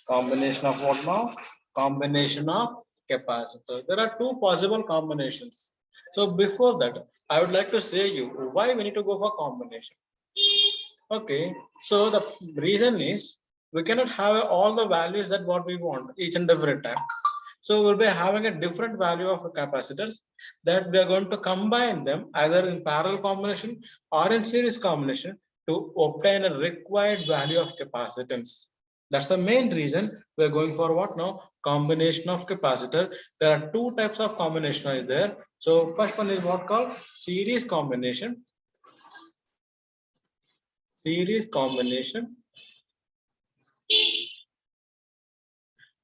Combination of what now? Combination of capacitor. There are two possible combinations. So before that, I would like to say you why we need to go for combination. Okay, so the reason is we cannot have all the values that what we want each and every time. So we'll be having a different value of capacitors that we are going to combine them either in parallel combination or in series combination to obtain a required value of capacitance. That's the main reason we're going for what now? Combination of capacitor. There are two types of combination is there. So first one is what called series combination. Series combination.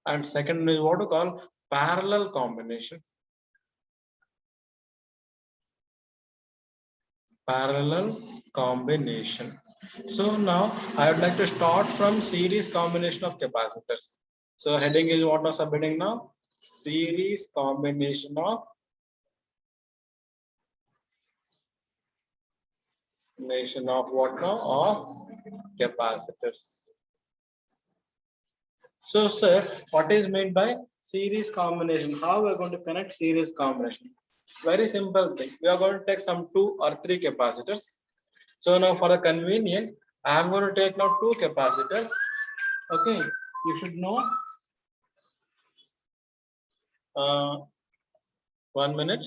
And second is what to call parallel combination. Parallel combination. So now I would like to start from series combination of capacitors. So heading is what I'm submitting now? Series combination of what now? Of capacitors. So sir, what is meant by series combination? How we are going to connect series combination? Very simple thing. We are going to take some 2 or 3 capacitors. So now for the convenient, I am going to take now 2 capacitors. Okay, you should know. 1 minute.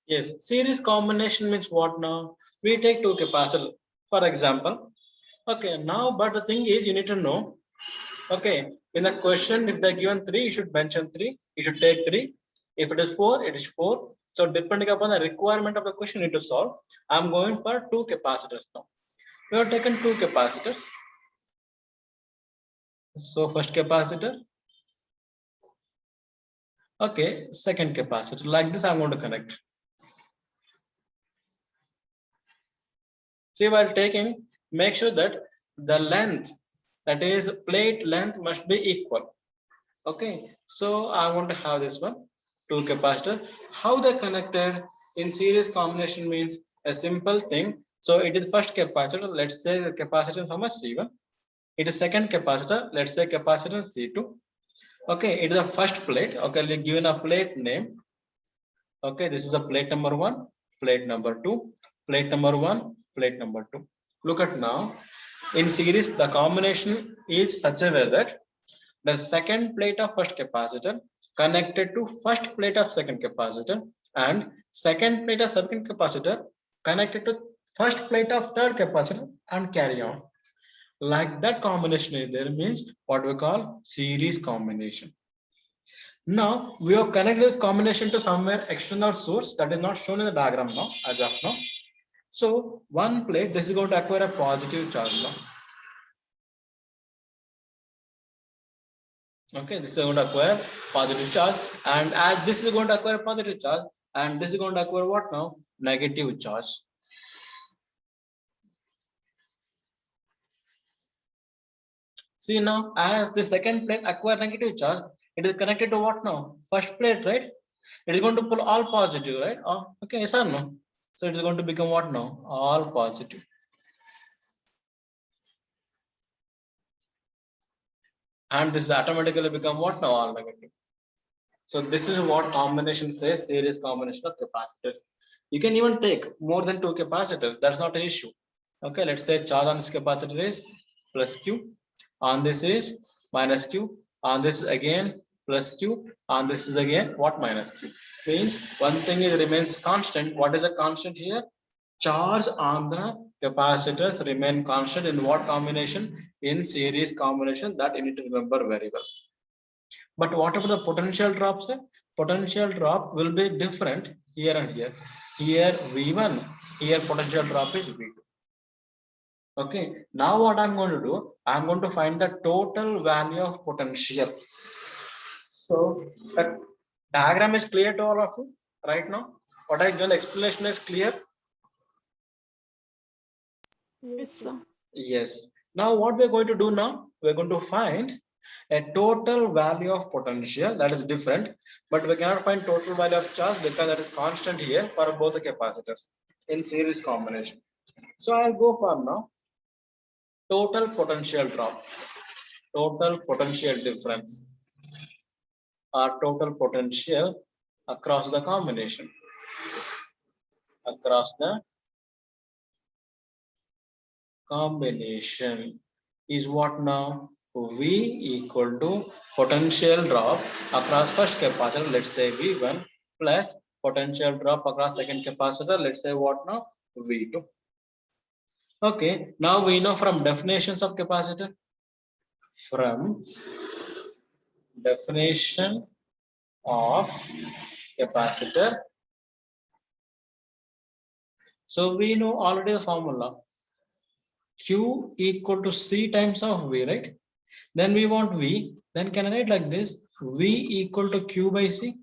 Yes, series combination means what now? We take 2 capacitors, for example. Okay, now but the thing is you need to know. Okay, in the question, if they're given 3, you should mention 3. You should take 3. If it is 4, it is 4. So depending upon the requirement of the question, you need to solve. I'm going for 2 capacitors now. We have taken 2 capacitors. So first capacitor. Okay, second capacitor. Like this, I'm going to connect. See, while taking, make sure that the length, that is plate length, must be equal. Okay, so I want to have this one, 2 capacitor. How they connected in series combination means a simple thing. So it is first capacitor. Let's say the capacitance how much C1. It is second capacitor. Let's say capacitance C2. Okay, it is a first plate. Okay, we given a plate name. Okay, this is a plate number 1, plate number 2, plate number 1, plate number 2. Look at now. In series, the combination is such a way that the second plate of first capacitor connected to first plate of second capacitor and second plate of second capacitor connected to first plate of third capacitor and carry on. Like that combination is there means what we call series combination. Now we have connected this combination to somewhere external source that is not shown in the diagram now as of now. So one plate, this is going to acquire a positive charge now. Okay, this is going to acquire positive charge, and as this is going to acquire positive charge, and this is going to acquire what now? Negative charge. See now, as the second plate acquire negative charge, it is connected to what now? First plate, right? It is going to pull all positive, right? Oh, okay, yes or no? So it is going to become what now? All positive. And this automatically become what now? All negative. So this is what combination says, series combination of capacitors. You can even take more than 2 capacitors. That's not an issue. Okay, let's say charge on this capacitor is plus Q. On this is minus Q. On this again plus Q. On this is again what minus Q. Means one thing is remains constant. What is a constant here? Charge on the capacitors remain constant in what combination? In series combination. That you need to remember very well. But what about the potential drops? Potential drop will be different here and here. Here V1, here potential drop is V2. Okay, now what I'm going to do, I'm going to find the total value of potential. So the diagram is clear to all of you right now. What I done explanation is clear. Yes, sir. Yes. Now what we're going to do now, we're going to find a total value of potential that is different, but we cannot find total value of charge because that is constant here for both the capacitors in series combination. So I'll go for now. total potential drop, total potential difference, or total potential across the combination, across the combination is what now? V equal to potential drop across first capacitor, let's say V1, plus potential drop across second capacitor, let's say what now? V2. Okay, now we know from definitions of capacitor, from definition of capacitor. So we know already the formula, Q equal to C times of V, right? Then we want V, then can I write like this, V equal to Q by C?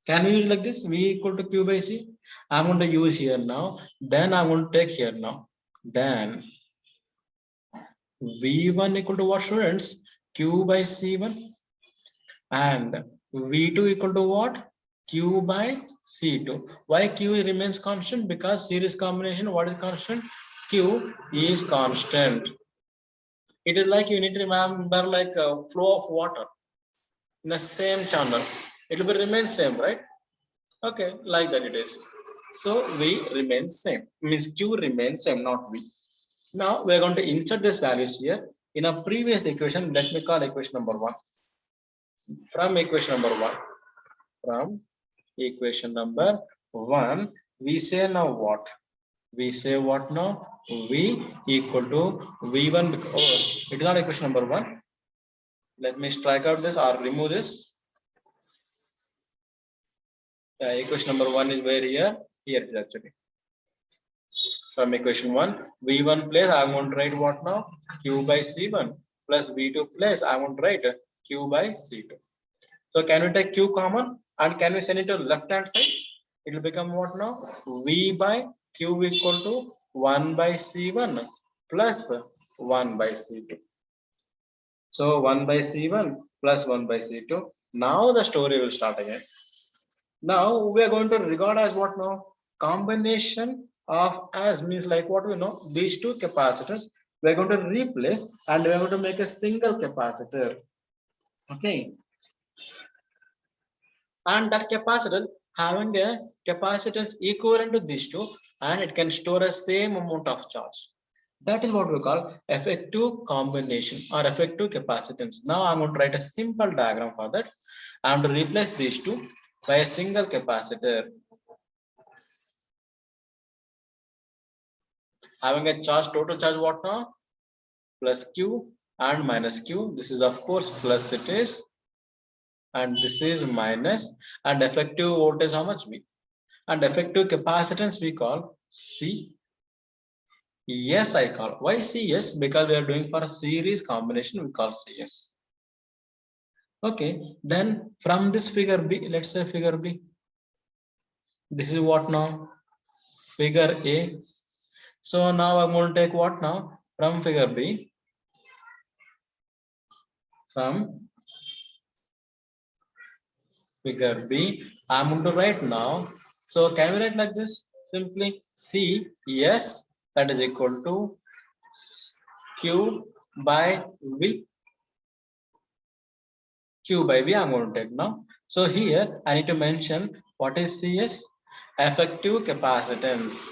Can we use like this, V equal to Q by C? I'm going to use here now, then I'm going to take here now. Then V1 equal to what, students? Q by C1. And V2 equal to what? Q by C2. Why Q remains constant? Because series combination, what is constant? Q is constant. It is like you need to remember like a flow of water in the same channel. It will remain same, right? Okay, like that it is. So V remains same, means Q remains same, not V. Now we are going to insert these values here. In a previous equation, let me call equation number 1. From equation number 1. From equation number 1, we say now what? We say what now? V equal to V1. Oh, it is not equation number 1. Let me strike out this or remove this. Equation number 1 is where here? Here it is actually. From equation 1, V1 place I am going to write what now? Q by C1 plus V2 place I am going to write Q by C2. So can we take Q common and can we send it to left hand side? It will become what now? V by Q equal to 1 by C1 plus 1 by C2. So 1 by C1 plus 1 by C2. Now the story will start again. Now we are going to regard as what now? Combination of, as means like what we know, these two capacitors we are going to replace and we are going to make a single capacitor. Okay. And that capacitor having a capacitance equivalent to these two and it can store a same amount of charge. That is what we call effective combination or effective capacitance. Now I'm going to write a simple diagram for that. I'm going to replace these two by a single capacitor having a charge, total charge what now? Plus Q and minus Q. This is of course plus it is, and this is minus, and effective voltage how much V? And effective capacitance we call C. Yes, I call. Why CS? Because we are doing for a series combination, we call CS. Okay, then from this figure B, let's say figure B. This is what now? Figure A. So now I'm going to take what now? From figure B. From figure B, I'm going to write now. So can we write like this? Simply C, yes, that is equal to Q by V. Q by V I'm going to take now. So here I need to mention what is CS? Effective capacitance.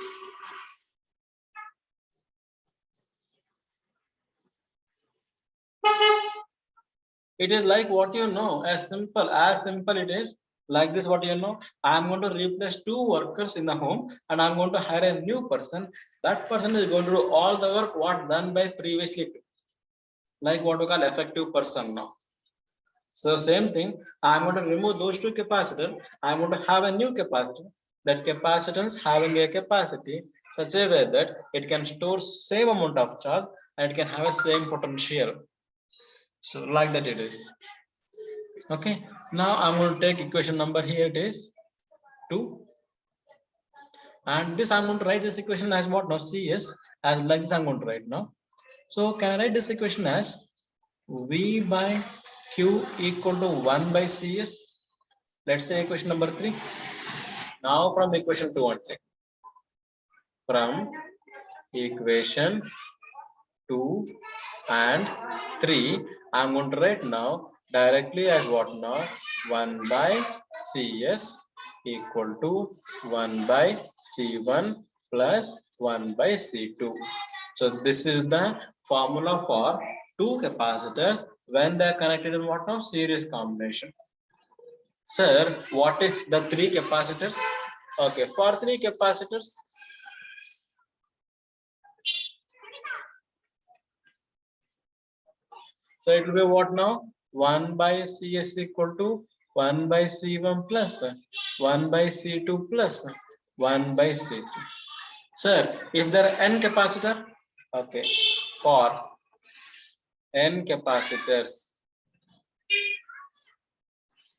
It is like what you know, as simple it is. Like this, what you know, I'm going to replace 2 workers in the home and I'm going to hire a new person. That person is going to do all the work what done by previously. Like what we call effective person now. So same thing, I'm going to remove those 2 capacitors. I'm going to have a new capacitor. That capacitance having a capacity such a way that it can store same amount of charge and it can have a same potential. So like that it is. Okay, now I'm going to take equation number here, it is 2. And this I'm going to write this equation as what now? CS, as like this I'm going to write now. So can I write this equation as V by Q equal to 1 by CS? Let's say equation number 3. Now from equation 2 and 3. From equation 2, and 3. I'm going to write now directly as what now? 1 by CS equal to 1 by C1 plus 1 by C2. So this is the formula for two capacitors when they are connected in what now? Series combination. Sir, what if the three capacitors? Okay, for three capacitors, so it will be what now? 1 by CS equal to 1 by C1 plus 1 by C2 plus 1 by C3. Sir, if there are n capacitor, okay, for n capacitors,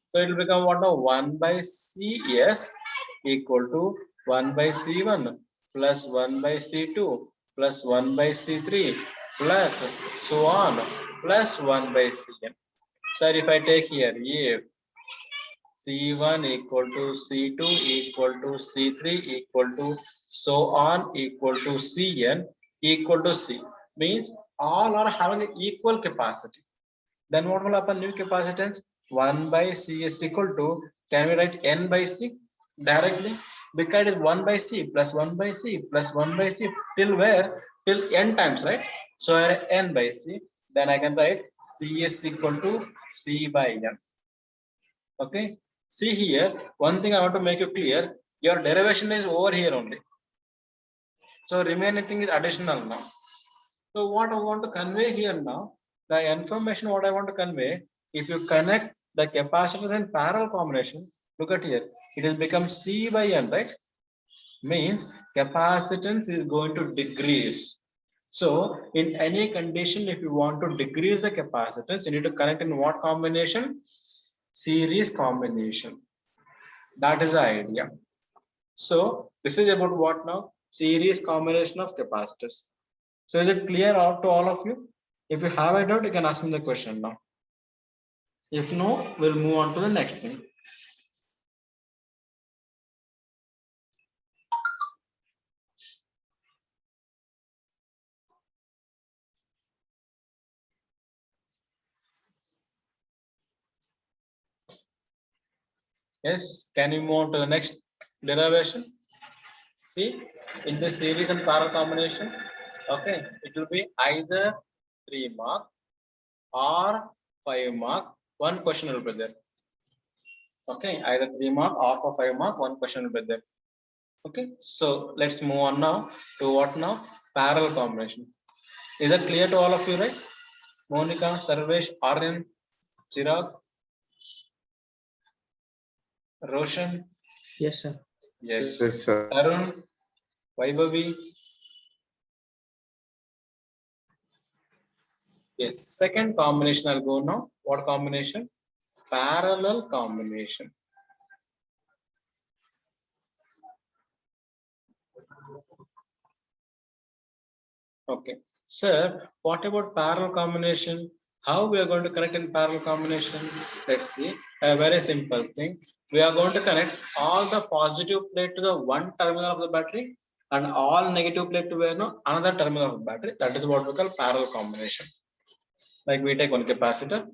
so it will become what now? 1 by CS equal to 1 by C1 plus 1 by C2 plus 1 by C3 plus so on plus 1 by Cn. Sir, if I take here, if C1 equal to C2 equal to C3 equal to so on equal to Cn equal to C, means all are having an equal capacity. Then what will happen? New capacitance 1 by C is equal to, can we write n by C directly? Because it is 1 by C plus 1 by C plus 1 by C till where? Till n times, right? So n by C, then I can write C is equal to C by n. Okay. See here, one thing I want to make you clear, your derivation is over here only. So remaining thing is additional now. So what I want to convey here now, the information what I want to convey, if you connect the capacitors in parallel combination, look at here, it will become C by N, right? Means capacitance is going to decrease. So in any condition, if you want to decrease the capacitance, you need to connect in what combination? Series combination. That is the idea. So this is about what now? Series combination of capacitors. So is it clear out to all of you? If you have a doubt, you can ask me the question now. If no, we'll move on to the next thing. Yes, can you move on to the next derivation? See, in the series and parallel combination, okay, it will be either 3 mark or 5 mark. One question will be there. Okay, either 3 mark or for 5 mark, one question will be there. Okay, so let's move on now to what now? Parallel combination. Is that clear to all of you, right? Monica, Sarvesh, Aryan, Chirag, Roshan. Yes, sir. Yes. Yes, sir. Tarun, Vaibhavi. Yes. Second combination I'll go now. What combination? Parallel combination. Okay. Sir, what about parallel combination? How we are going to connect in parallel combination? Let's see. A very simple thing. We are going to connect all the positive plate to the one terminal of the battery and all negative plate to another terminal of the battery. That is what we call parallel combination. Like we take one capacitor.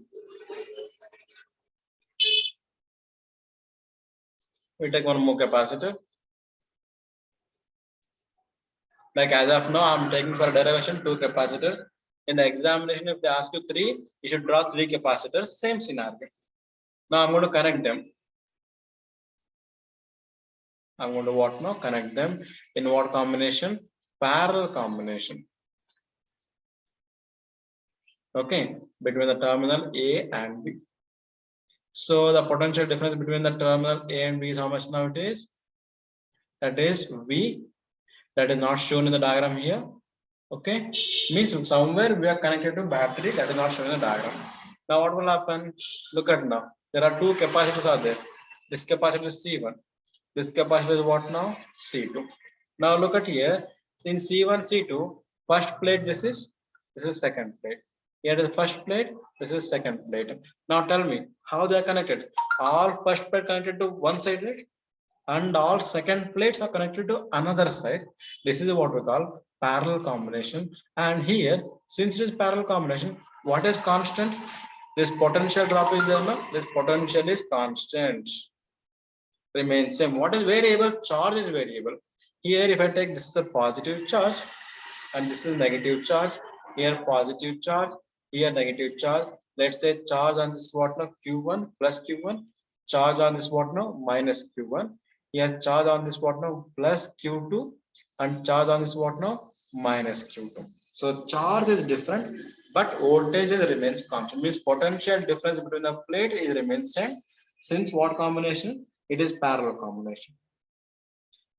We take one more capacitor. Like as of now, I'm taking for derivation 2 capacitors. In the examination, if they ask you 3, you should draw 3 capacitors. Same scenario. Now I'm going to connect them. I'm going to what now? Connect them in what combination? Parallel combination. Okay, between the terminal A and B. So the potential difference between the terminal A and B is how much now it is? That is V. That is not shown in the diagram here. Okay, means somewhere we are connected to battery that is not shown in the diagram. Now what will happen? Look at now. There are 2 capacitors are there. This capacitor is C1. This capacitor is what now? C2. Now look at here. In C1, C2, first plate this is second plate. Here is the first plate, this is second plate. Now tell me how they are connected. All first plate connected to one side, right? And all second plates are connected to another side. This is what we call parallel combination. And here, since it is parallel combination, what is constant? This potential drop is there, no? This potential is constant, remains same. What is variable? Charge is variable. Here, if I take this is a positive charge and this is negative charge, here positive charge, here negative charge. Let's say charge on this what now? Q1 plus Q1, charge on this what now? Minus Q1. Here charge on this what now? Plus Q2, and charge on this what now? Minus Q2. So charge is different, but voltage remains constant. Means potential difference between the plate is remains same. Since what combination? It is parallel combination.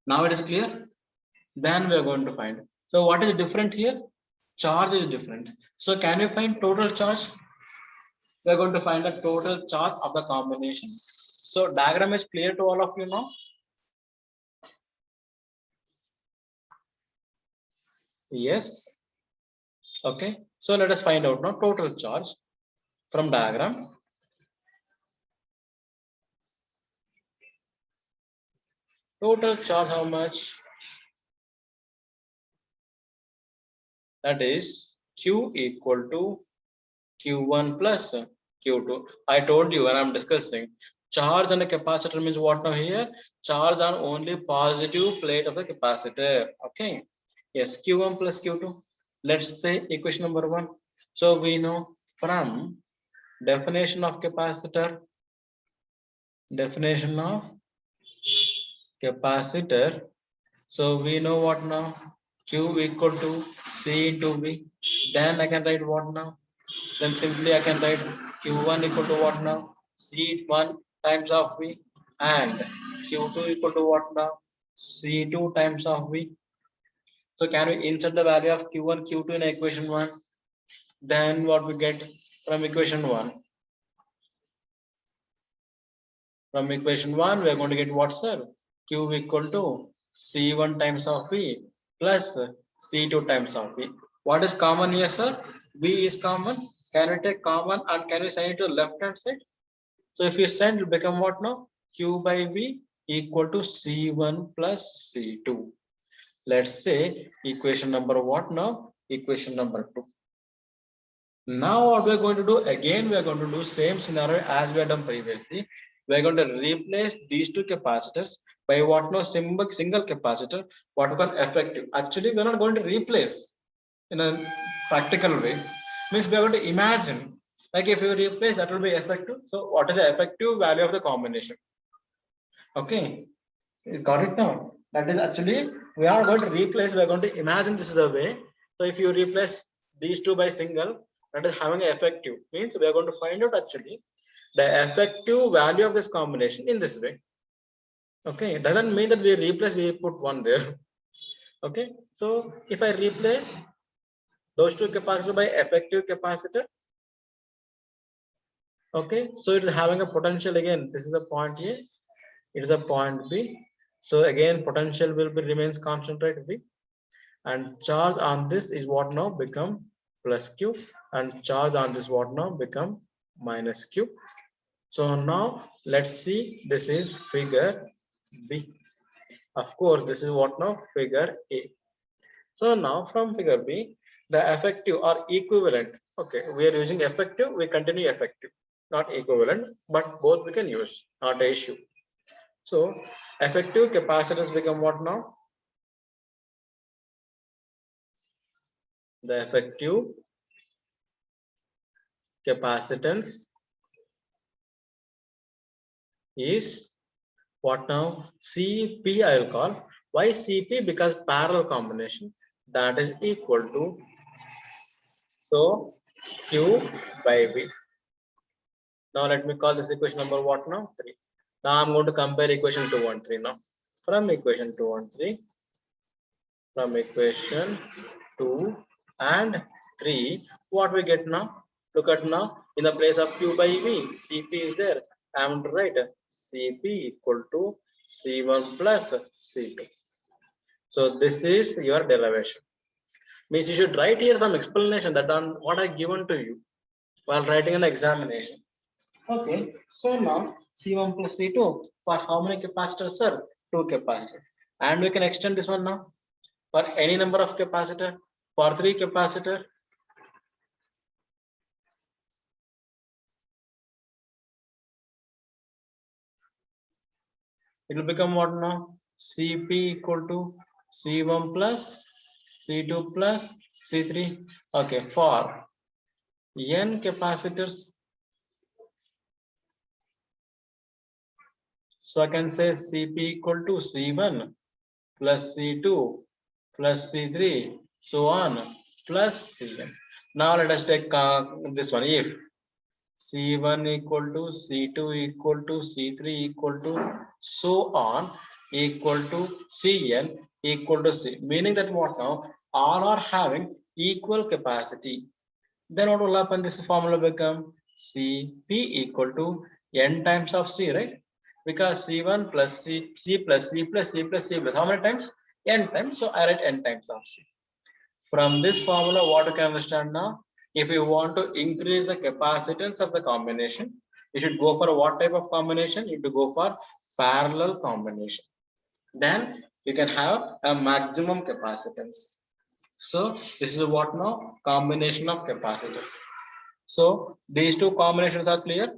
Now it is clear. Then we are going to find. So what is different here? Charge is different. So can you find total charge? We are going to find the total charge of the combination. So diagram is clear to all of you now. Yes. Okay. So let us find out now total charge from diagram. Total charge how much? That is Q equal to Q1 plus Q2. I told you when I'm discussing charge on a capacitor means what now here? Charge on only positive plate of the capacitor. Okay. Yes, Q1 plus Q2. Let's say equation number 1. So we know from definition of capacitor, definition of capacitor. So we know what now? Q equal to C into V. Then I can write what now? Then simply I can write Q1 equal to what now? C1 times of V, and Q2 equal to what now? C2 times of V. So can we insert the value of Q1, Q2 in equation 1? Then what we get from equation 1? From equation 1, we are going to get what, sir? Q equal to C1 times of V plus C2 times of V. What is common here, sir? V is common. Can we take common and can we send it to left hand side? So if you send, it will become what now? Q by V equal to C1 plus C2. Let's say equation number what now? Equation number 2. Now what we are going to do, again we are going to do same scenario as we have done previously. We are going to replace these two capacitors by what now? Single capacitor, what we call effective. Actually we are not going to replace in a practical way. Means we are going to imagine, like if you replace, that will be effective. So what is the effective value of the combination? Okay, you got it now. That is actually we are going to replace, we are going to imagine this is a way. So if you replace these two by single, that is having an effective, means we are going to find out actually the effective value of this combination in this way. Okay, it doesn't mean that we replace, we put one there. Okay, so if I replace those two capacitor by effective capacitor, okay, so it is having a potential again. This is a point here, it is a point B. So again, potential will be remains constant, right? V, and charge on this is what now become plus Q, and charge on this what now become minus Q. So now let's see, this is figure B. Of course, this is what now? Figure A. So now from figure B, the effective or equivalent. Okay, we are using effective, we continue effective, not equivalent, but both we can use, not an issue. So effective capacitance become what now? The effective capacitance is what now? CP I will call. Why CP? Because parallel combination, that is equal to, so Q by V. Now let me call this equation number what now? 3. Now I'm going to compare equation 2 and 3 now. From equation 2 and 3, from equation 2 and 3, what we get now? Look at now, in the place of Q by V, CP is there. I am to write CP equal to C1 plus C2. So this is your derivation. Means you should write here some explanation that on what I given to you while writing an examination. Okay, so now C1 plus C2 for how many capacitors, sir? 2 capacitors. And we can extend this one now. for any number of capacitor. For 3 capacitor, it will become what now? Cp equal to C1 plus C2 plus C3. Okay, for n capacitors, so I can say Cp equal to C1 plus C2 plus C3, so on, plus Cn. Now let us take this one. If C1 equal to C2 equal to C3 equal to so on equal to Cn equal to C, meaning that what now? All are having equal capacity. Then what will happen? This formula become Cp equal to n times of C, right? Because C1 plus C plus C plus C plus C plus how many times? N times. So I write n times of C. From this formula, what you can understand now? If you want to increase the capacitance of the combination, you should go for what type of combination? You should go for parallel combination. Then you can have a maximum capacitance. So this is what now? Combination of capacitors. So these two combinations are clear.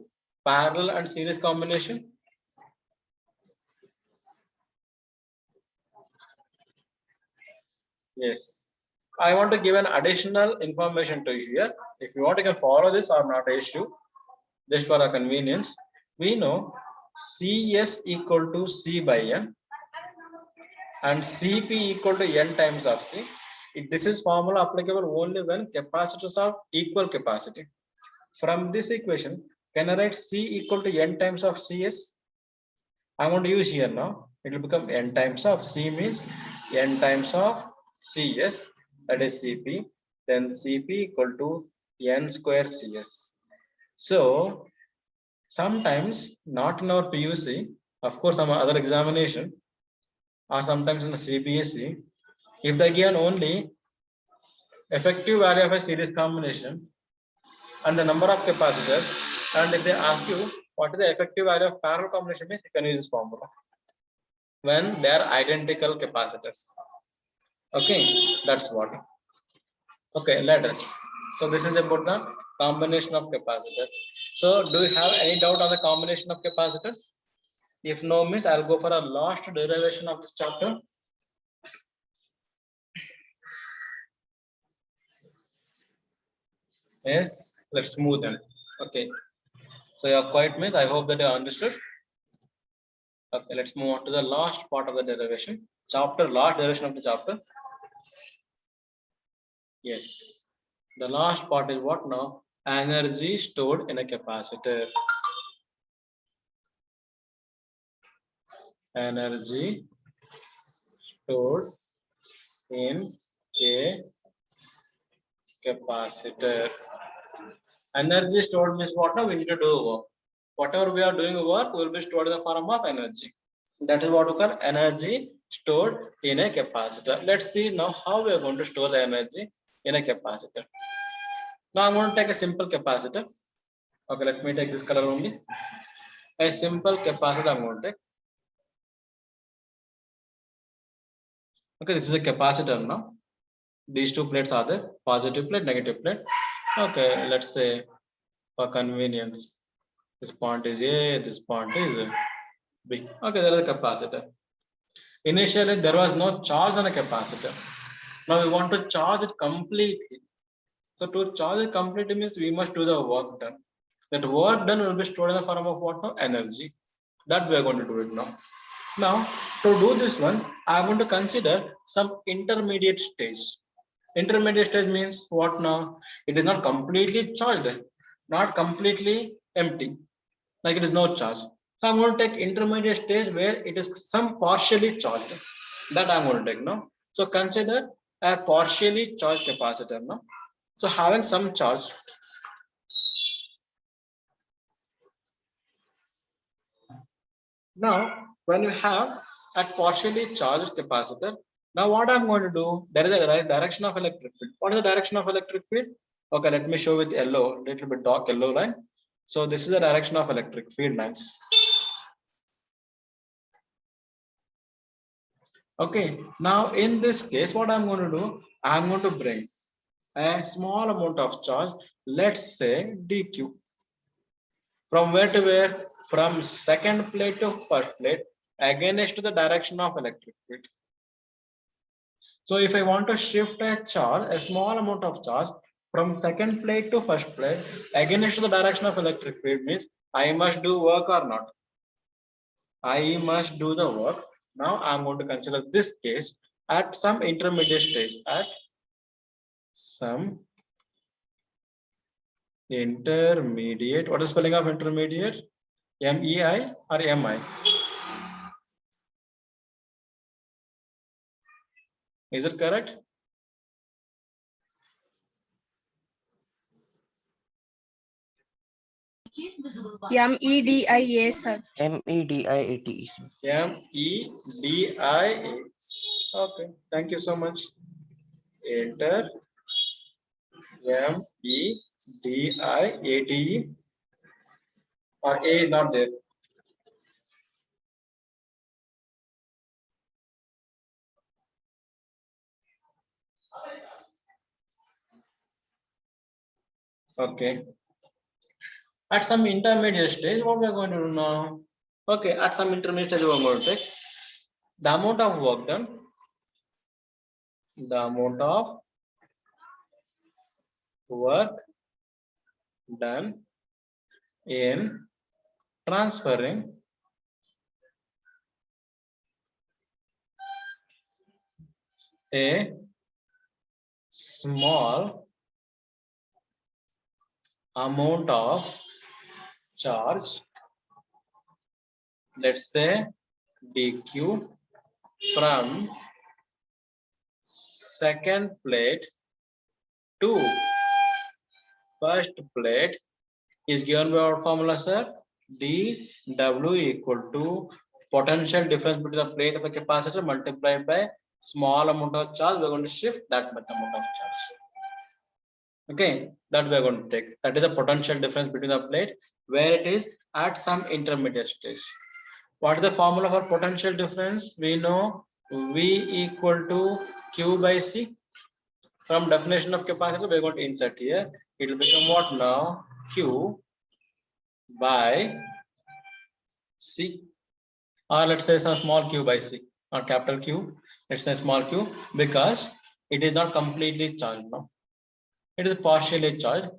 Parallel and series combination. Yes. I want to give an additional information to you here. If you want, you can follow this or not issue. Just for our convenience, we know Cs equal to C by N and Cp equal to N times of C. This is formula applicable only when capacitors are equal capacity. From this equation, can I write C equal to N times of Cs? I want to use here now. It will become N times of C means N times of Cs, that is Cp, then Cp equal to N square Cs. So sometimes not in our PUC, of course, some other examination, or sometimes in the CBSE, if they given only effective value of a series combination and the number of capacitors, and if they ask you what is the effective value of parallel combination, means you can use this formula when they are identical capacitors. Okay, that's what. Okay, let us. So this is about the combination of capacitors. So do you have any doubt on the combination of capacitors? If no means, I'll go for a last derivation of this chapter. Yes, let's move then. Okay. So you're quite means I hope that you understood. Okay, let's move on to the last part of the derivation. Last derivation of the chapter. Yes. The last part is what now? Energy stored in a capacitor. Energy stored in a capacitor. Energy stored means what now? We need to do work. Whatever we are doing work will be stored in the form of energy. That is what we call energy stored in a capacitor. Let's see now how we are going to store the energy in a capacitor. Now I'm going to take a simple capacitor. Okay, let me take this color only. A simple capacitor I'm going to take. Okay, this is a capacitor now. These two plates are there, positive plate, negative plate. Okay, let's say for convenience, this point is A, this point is B. Okay, there is a capacitor. Initially, there was no charge on a capacitor. Now we want to charge it completely. So to charge it completely means we must do the work done. That work done will be stored in the form of what now? Energy. That we are going to do it now. Now, to do this one, I want to consider some intermediate stage. Intermediate stage means what now? It is not completely charged, not completely empty, like it is no charge. So I'm going to take intermediate stage where it is some partially charged. That I'm going to take now. So consider a partially charged capacitor now. So having some charge. Now, when you have a partially charged capacitor, now what I'm going to do, there is a direction of electric field. What is the direction of electric field? Okay, let me show with yellow, little bit dark yellow line. So this is the direction of electric field lines. Okay, now in this case, what I'm going to do, I'm going to bring a small amount of charge, let's say dq. From where to where? From second plate to first plate, against the direction of electric field. So if I want to shift a charge, a small amount of charge from second plate to first plate against the direction of electric field means I must do work or not? I must do the work. Now I'm going to consider this case at some intermediate stage, at some intermediate. What is spelling of intermediate? MEI or MI? Is it correct? MEDIA, sir. MEDIAT. MEDIA. Okay, thank you so much. Enter MEDIATE, or A is not there. Okay. At some intermediate stage, what we are going to do now? Okay, at some intermediate stage, we are going to take the amount of work done, the amount of work done in transferring a small amount of charge, let's say dq, from second plate to first plate is given by our formula, sir. dW equal to potential difference between the plate of a capacitor multiplied by small amount of charge. We're going to shift that much amount of charge. Okay, that we're going to take. That is the potential difference between the plate where it is at some intermediate stage. What is the formula for potential difference? We know V equal to Q by C. From definition of capacitor, we're going to insert here. It will become what now? Q by C, or let's say some small q by C, or capital Q. Let's say small q, because it is not completely charged now. It is partially charged.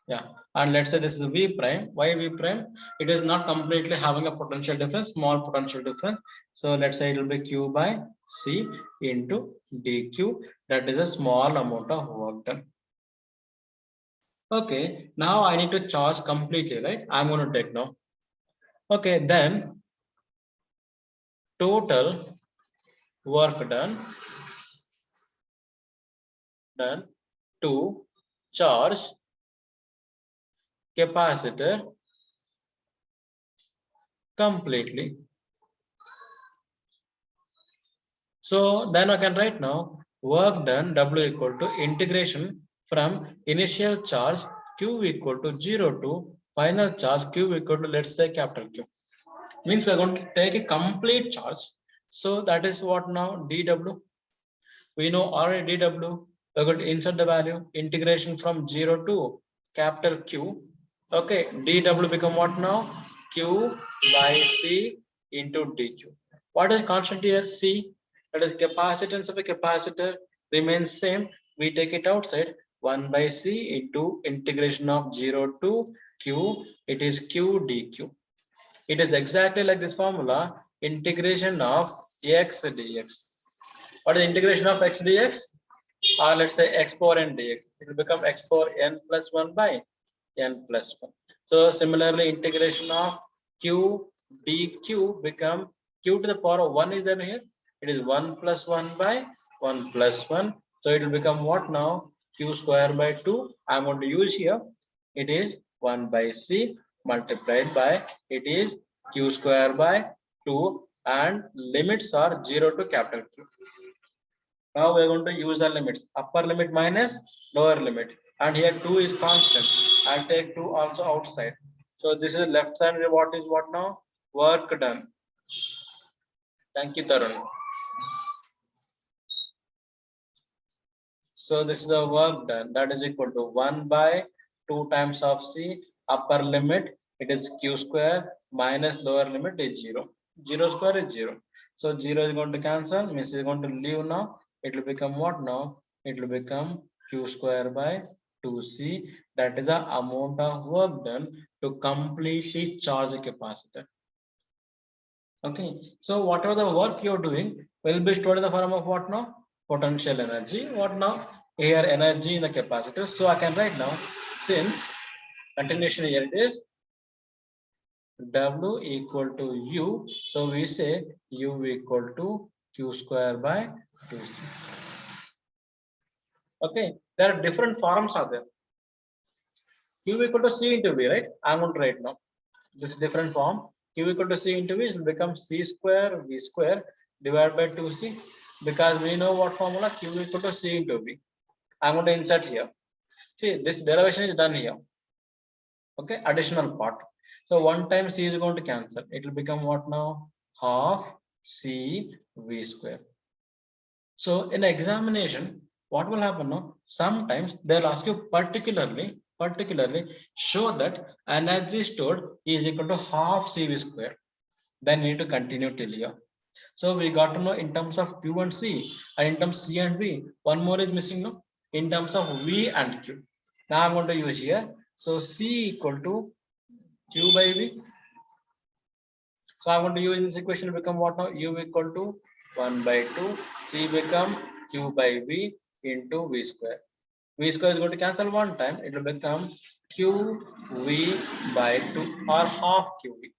Yeah, and let's say this is V prime. Why V prime? It is not completely having a potential difference, small potential difference. So let's say it will be Q by C into dq. That is a small amount of work done. Okay, now I need to charge completely, right? I'm going to take now. Okay, then total work done to charge capacitor completely. So then I can write now work done W equal to integration from initial charge Q equal to 0 to final charge Q equal to, let's say, capital Q. Means we are going to take a complete charge. So that is what now dW. We know already dW. We are going to insert the value integration from 0 to capital Q. Okay, dW become what now? Q by C into dq. What is constant here? C. That is capacitance of a capacitor remains same. We take it outside. 1 by C into integration of 0 to Q. It is Q dq. It is exactly like this formula, integration of x dx. What is integration of x dx? Or let's say x power n dx. It will become x power n plus 1 by n plus 1. So similarly, integration of q dq become q to the power of 1 is there here. It is 1 plus 1 by 1 plus 1. So it will become what now? Q square by 2. I'm going to use here. It is 1 by c multiplied by, it is q square by 2, and limits are 0 to capital Q. Now we are going to use the limits, upper limit minus lower limit, and here 2 is constant. I'll take 2 also outside. So this is left side. What is what now? Work done. Thank you, Tarun. So this is the work done. That is equal to 1 by 2 times of C. Upper limit, it is Q square minus lower limit is 0. 0 square is 0. So 0 is going to cancel, means it's going to leave now. It will become what now? It will become Q square by 2C. That is the amount of work done to completely charge the capacitor. Okay, so whatever the work you're doing will be stored in the form of what now? Potential energy. What now? Here energy in the capacitor. So I can write now, since continuation here it is W equal to U. So we say U equal to Q square by 2C. Okay, there are different forms are there. Q equal to C into V, right? I'm going to write now. This different form. Q equal to C into V, it will become C square V square divided by 2C, because we know what formula, Q equal to C into V. I'm going to insert here. See, this derivation is done here. Okay, additional part. So one time C is going to cancel. It will become what now? Half C V square. So in examination, what will happen now? Sometimes they'll ask you particularly show that energy stored is equal to half CV square. Then you need to continue till here. So we got to know in terms of Q and C, and in terms of C and V, one more is missing now. In terms of V and Q. Now I'm going to use here. So C equal to Q by V. So I'm going to use in this equation to become what now? U equal to 1 by 2. C become Q by V into V square. V square is going to cancel one time. It will become QV by 2 or half QV.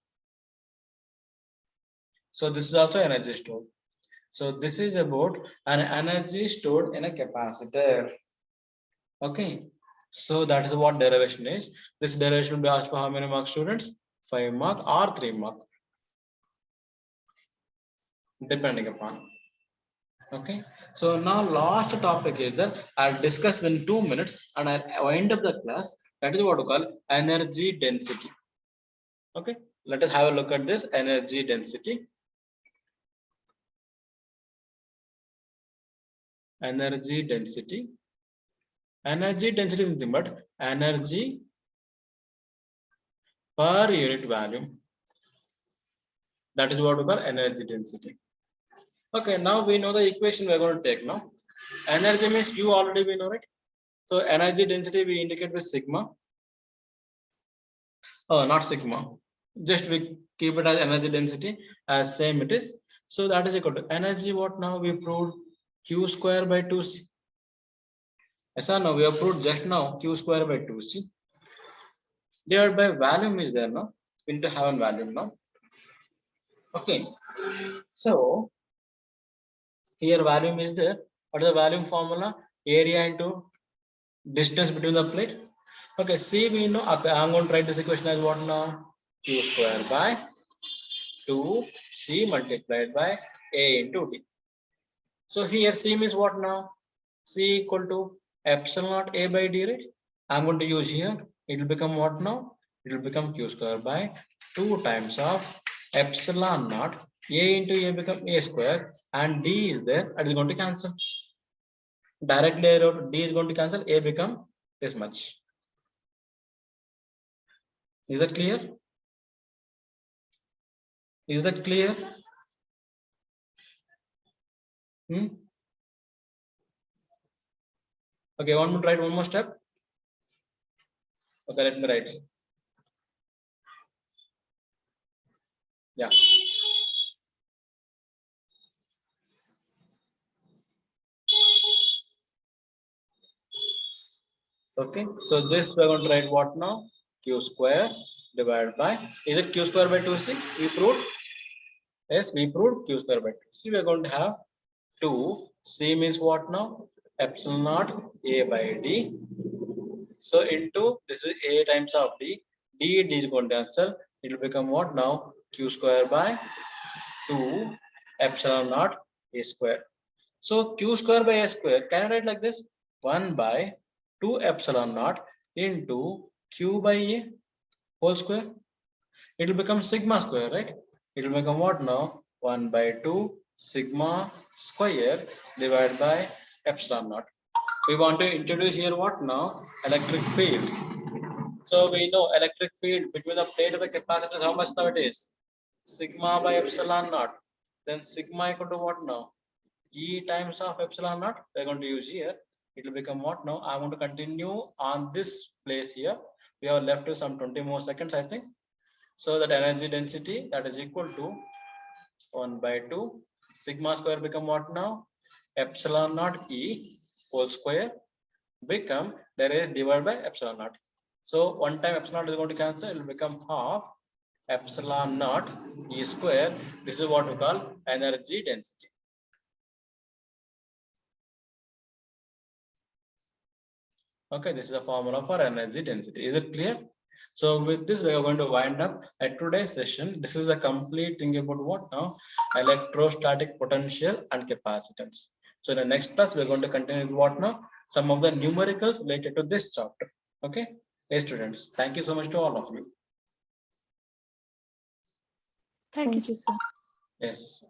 So this is also energy stored. So this is about an energy stored in a capacitor. Okay. So that is what derivation is. This derivation will be asked for how many marks, students? 5 mark or 3 mark, depending upon. Okay. So now last topic is that I'll discuss in 2 minutes and I'll wind up the class. That is what we call energy density. Okay. Let us have a look at this energy density. Energy density. Energy density is nothing but energy per unit volume. That is what we call energy density. Okay, now we know the equation we are going to take now. Energy means you already we know, right? So energy density we indicate with sigma. Oh, not sigma. Just we keep it as energy density as same it is. So that is equal to energy. What now we proved Q square by 2C. Yes or no? We have proved just now Q square by 2C. Divided by volume is there now. We need to have a volume now. Okay. So here volume is there. What is the volume formula? Area into distance between the plate. Okay, C we know. Okay, I'm going to write this equation as what now? Q square by 2C multiplied by A into D. So here C means what now? C equal to epsilon naught A by D, right? I'm going to use here. It will become what now? It will become Q square by 2 times of epsilon naught. A into A become A square and D is there. It is going to cancel. Directly I wrote D is going to cancel. A become this much. Is that clear? Is that clear? Okay, one more write one more step. Okay, let me write. Yeah. Okay, so this we're going to write what now? Q square divided by, is it Q square by 2C? We proved? Yes, we proved Q square by 2C. We're going to have 2. C means what now? Epsilon naught A by D. So into this is A times of D. D is going to cancel. It will become what now? Q square by 2 epsilon naught A square. So Q square by A square, can I write like this? 1 by 2 epsilon naught into Q by A whole square. It will become sigma square, right? It will become what now? 1 by 2 sigma square divided by epsilon naught. We want to introduce here what now? Electric field. So we know electric field between the plate and the capacitor, how much now it is? Sigma by epsilon naught. Then sigma equal to what now? E times of epsilon naught. We're going to use here. It will become what now? I want to continue on this place here. We have left to some 20 more seconds, I think. So that energy density that is equal to 1 by 2 sigma square become what now? Epsilon naught E whole square become there is divided by epsilon naught. So one time epsilon is going to cancel, it will become half epsilon naught E square. This is what we call energy density. Okay, this is a formula for energy density. Is it clear? So with this, we are going to wind up at today's session. This is a complete thing about what now? Electrostatic potential and capacitance. So in the next class, we're going to continue with what now? Some of the numericals related to this chapter. Okay, hey students, thank you so much to all of you. Thank you, sir. Yes.